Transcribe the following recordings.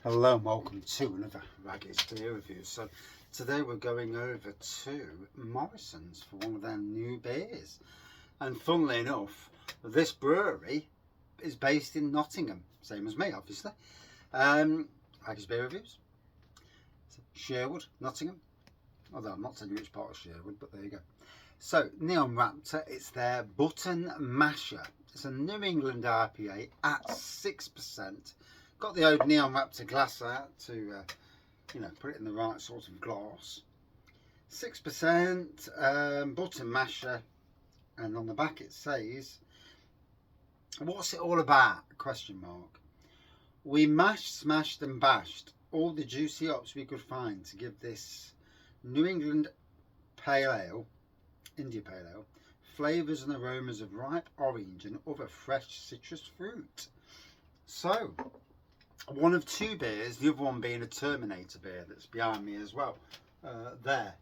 Hello and welcome to another Ragged's Beer Review. So today we're going over to Morrisons for one of their new beers. And funnily enough, this brewery is based in Nottingham, same as me obviously. Ragged's Beer Reviews. Sherwood, Nottingham. Although I'm not telling you which part of Sherwood, but there you go. So Neon Raptor, it's their Button Masher. It's a New England IPA at 6%. Got the old Neon Raptor glass out to, put it in the right sort of glass. 6%, button masher, and on the back it says, "What's it all about?" ? We mashed, smashed, and bashed all the juicy hops we could find to give this New England Pale Ale, India Pale Ale, flavours and aromas of ripe orange and other fresh citrus fruit. So, one of two beers, the other one being a Terminator beer that's behind me as well. There.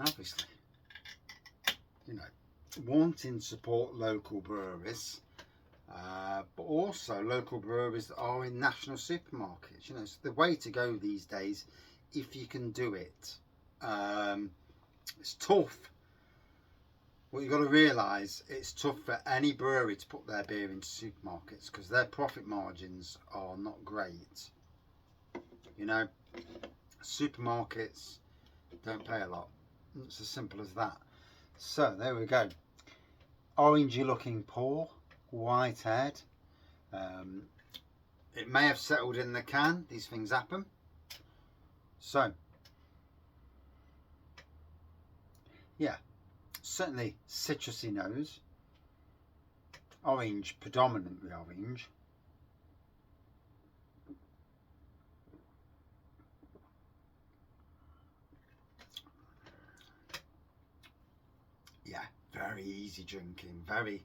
Obviously, wanting to support local breweries, but also local breweries that are in national supermarkets. It's the way to go these days if you can do it. It's tough. What you've got to realise, it's tough for any brewery to put their beer into supermarkets because their profit margins are not great. Supermarkets don't pay a lot. It's as simple as that. So there we go. Orangey looking pour, white head. It may have settled in the can. These things happen. So, yeah. Certainly citrusy nose, orange, predominantly orange. Yeah, very easy drinking, very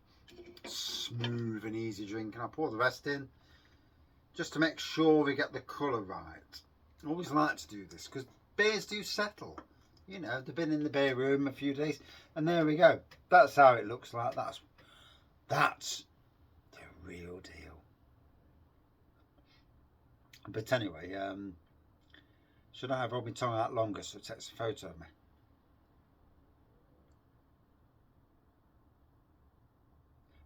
smooth and easy drinking. I'll pour the rest in just to make sure we get the colour right. I always like to do this because beers do settle. They've been in the beer room a few days, and there we go. That's how it looks like. That's the real deal. But anyway, should I have Robin tongue out longer so it takes a photo of me?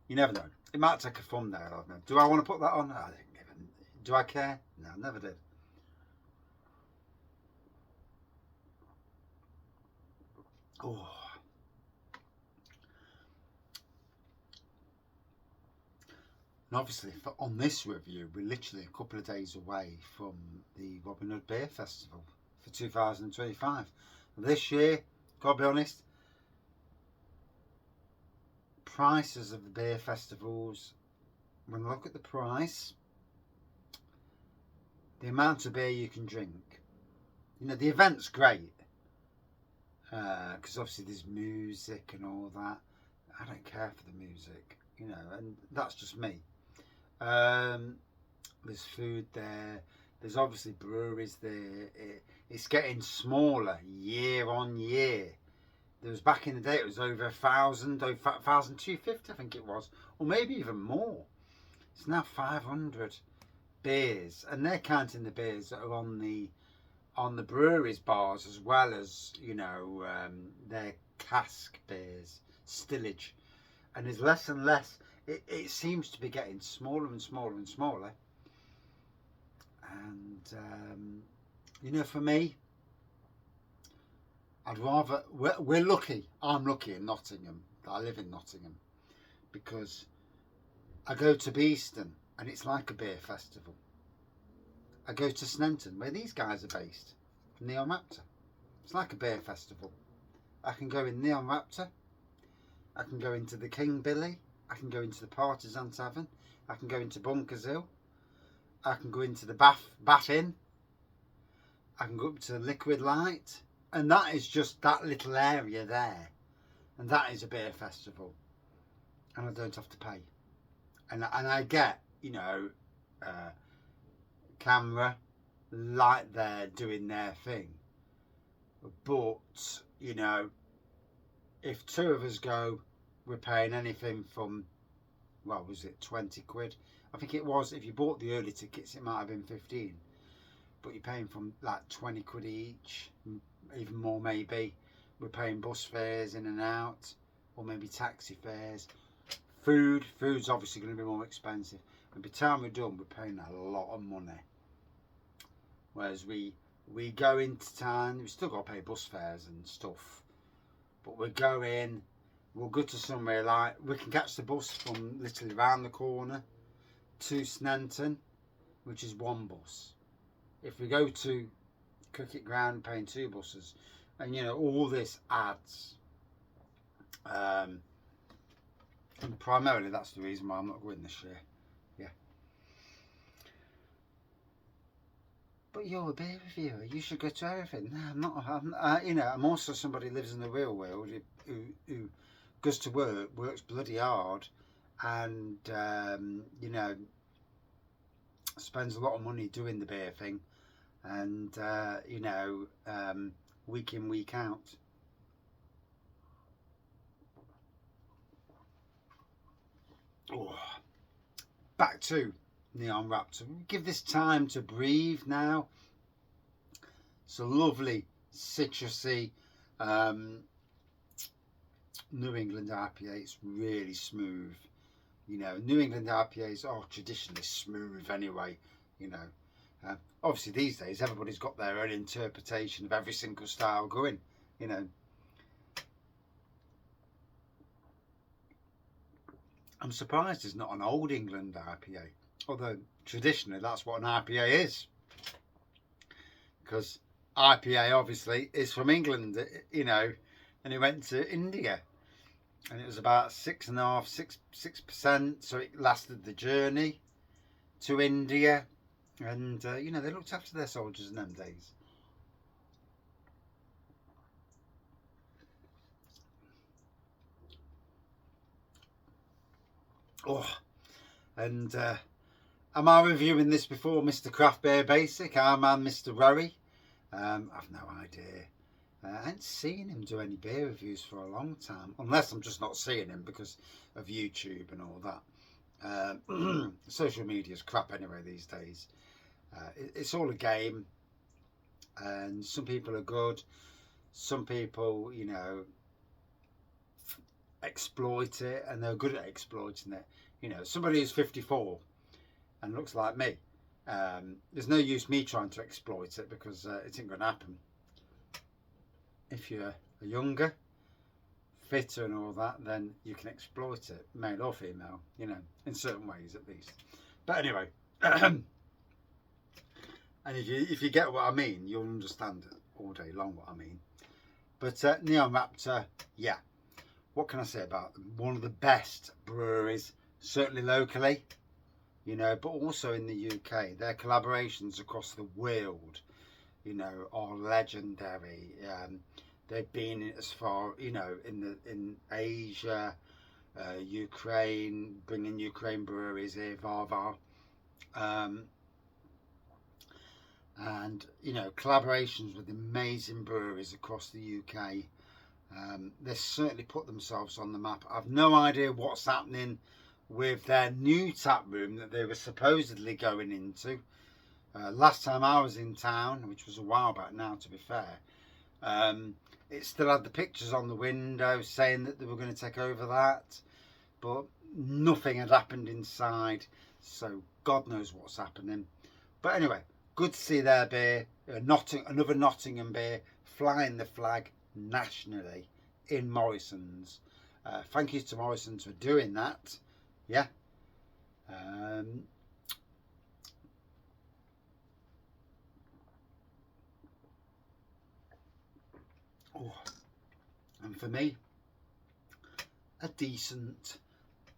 You never know. It might take a thumbnail. I don't know. Do I want to put that on? I didn't even. Do I care? No, I never did. Oh. And obviously, on this review, we're literally a couple of days away from the Robin Hood Beer Festival for 2025. This year, gotta be honest, prices of the beer festivals, when I look at the price, the amount of beer you can drink, the event's great, because obviously there's music and all that. I don't care for the music, and that's just me. There's food there. There's obviously breweries there. It's getting smaller year on year. There was back in the day, it was over 1,000, 1,250, I think it was, or maybe even more. It's now 500 beers, and they're counting the beers that are on the breweries bars as well as their cask beers, stillage, and there's less and less. It seems to be getting smaller and smaller and smaller. And for me, I'd rather. We're lucky. I'm lucky in Nottingham that I live in Nottingham, because I go to Beeston and it's like a beer festival. I go to Sneinton where these guys are based, Neon Raptor. It's like a beer festival. I can go in Neon Raptor. I can go into the King Billy. I can go into the Partisan Tavern. I can go into Bunkers Hill. I can go into the Bat Inn. I can go up to Liquid Light. And that is just that little area there. And that is a beer festival. And I don't have to pay. And I get, camera, light there doing their thing. But, if two of us go, we're paying anything from well, was it 20 quid? I think it was. If you bought the early tickets, it might have been 15, but you're paying from like 20 quid each, even more maybe. We're paying bus fares in and out, or maybe taxi fares. Food's obviously going to be more expensive, and by the time we're done, we're paying a lot of money. Whereas we go into town, we still got to pay bus fares and stuff, but we'll go to somewhere like, we can catch the bus from literally around the corner to Sneinton, which is one bus. If we go to cricket ground, paying 2 buses, and you know, all this adds. And primarily that's the reason why I'm not going this year. Yeah. But you're a beer reviewer. You should go to everything. No, I'm not. You know, I'm also somebody who lives in the real world who goes to work, works bloody hard, and you know, spends a lot of money doing the beer thing, and you know, week in, week out. Oh, back to Neon Raptor. Give this time to breathe now. It's a lovely citrusy New England IPA. It's really smooth. You know, New England IPAs are traditionally smooth anyway. You know, obviously these days everybody's got their own interpretation of every single style going. You know, I'm surprised there's not an Old England IPA, although traditionally that's what an IPA is, because IPA obviously is from England, you know, and it went to India, and it was about 6.5%, so it lasted the journey to India, and you know, they looked after their soldiers in them days. Oh, and am I reviewing this before Mr. Craft Beer Basic, our man Mr. Rory? I've no idea. I ain't seen him do any beer reviews for a long time, unless I'm just not seeing him because of YouTube and all that. Social media's crap anyway these days. It's all a game, and some people are good, some people, you know, exploit it, and they're good at exploiting it. You know, somebody who's 54 and looks like me, there's no use me trying to exploit it, because it ain't going to happen. If you're younger, fitter and all that, then you can exploit it, male or female, you know, in certain ways at least. But anyway, and if you get what I mean, you'll understand it all day long what I mean. But Neon Raptor, yeah, what can I say about them? One of the best breweries, certainly locally, you know, but also in the UK. Their collaborations across the world, you know, are legendary. They've been as far, you know, in Asia, Ukraine, bringing Ukraine breweries here, Varvar, and you know, collaborations with amazing breweries across the UK. They've certainly put themselves on the map. I've no idea what's happening with their new tap room that they were supposedly going into. Last time I was in town, which was a while back now to be fair, it still had the pictures on the window saying that they were going to take over that, but nothing had happened inside, so God knows what's happening. But anyway, good to see their beer, another Nottingham beer, flying the flag nationally in Morrisons. Thank you to Morrisons for doing that. Yeah. Oh, and for me, a decent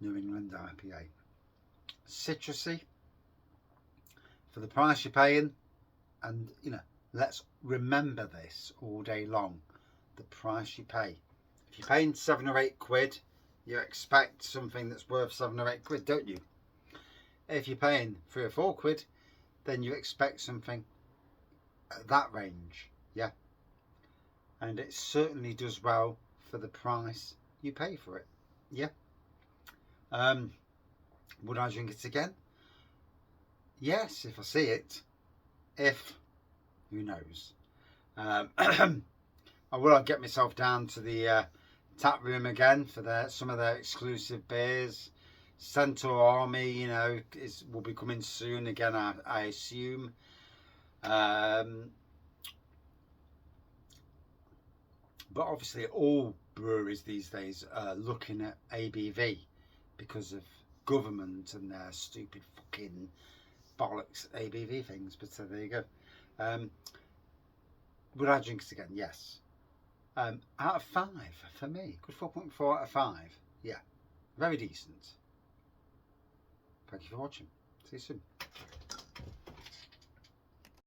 New England IPA. Citrusy for the price you're paying, and you know, let's remember this all day long, the price you pay. If you're paying 7 or 8 quid, you expect something that's worth 7 or 8 quid, don't you? If you're paying 3 or 4 quid, then you expect something at that range. Yeah, and it certainly does well for the price you pay for it. Yeah. Would I drink it again? Yes, if I see it. If, who knows? I will get myself down to the tap room again for some of their exclusive beers. Centaur Army, you know, will be coming soon again, I assume. But obviously all breweries these days are looking at ABV because of government and their stupid fucking bollocks ABV things. But so there you go. Would I drink it again? Yes. Out of 5 for me. Good 4.4 out of 5. Yeah. Very decent. Thank you for watching. See you soon.